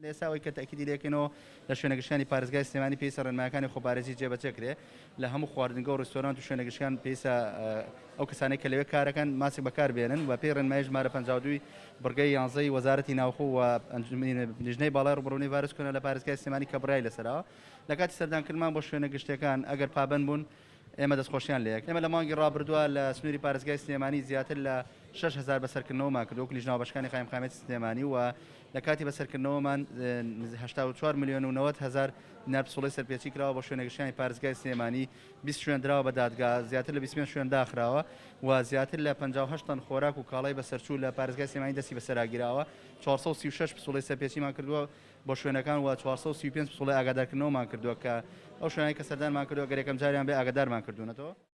لێساوەی کە تاکیدی لێکەنەوە لە شوێنەگەشتیانی پارێزگای سلێمانی پێویستە ڕێنمایەکانی خۆپارێزی جێبەجێکرێ لە هەموو خواردنگە و ڕێستۆرانت و شوێنەگەشتیان پێویستە ئەو کەسانەی کە لەوێ کارەکەن ماسک بەکاربێنن و پێی ڕێنمایی ژمارە 52 بڕگەی 11 وەزارەتی ناوخۆ و لیژنەی باڵای ڕوبڕوونی ڤایرۆسکۆرۆنا لە پارێزگای سلێمانی کە بڕای لەسەرەوە لە کاتی سەردانکردمان بۆ شوێنەگەشتیەکان ئەگەر پابەند بوون ئێمە دەستخۆشیان لێک ئێمە لە مانگی ڕابردووە لە سنووری پارێزگای سلێمانی زیاتر لە 6,000 بەسەرکردنەوەمان کردو وەکو لیژنەوە بەشەکانی قایمقامەتی سلێمانی و لە کاتی بەسەرکردنەوەمان 84 ملیۆن و 90 هەزار دینار پسوڵەی سەرپێچی کراوە بۆ شوێنەگەشتیانی پارێزگای سلێمانی 20 شوێن درراوە بە دادگا زیاتر لە 20 شوێن داخراوە و زیاتر لە 58 تن خۆراک و کاڵای بەسەرچوو لە پارێزگای سلێمانی دەستی بەسەراگیراوە 436 پسوڵەی سەرپێچیمان کردووە بۆ شوێنەکان و 435 پسوڵەی ئاگادارکردنەوەمان کردووە کە ئەو شوێنانی کە سەردانمان کردووە گەر یەکەم جاریان بێ ئاگادارمان کردوونەتەوە.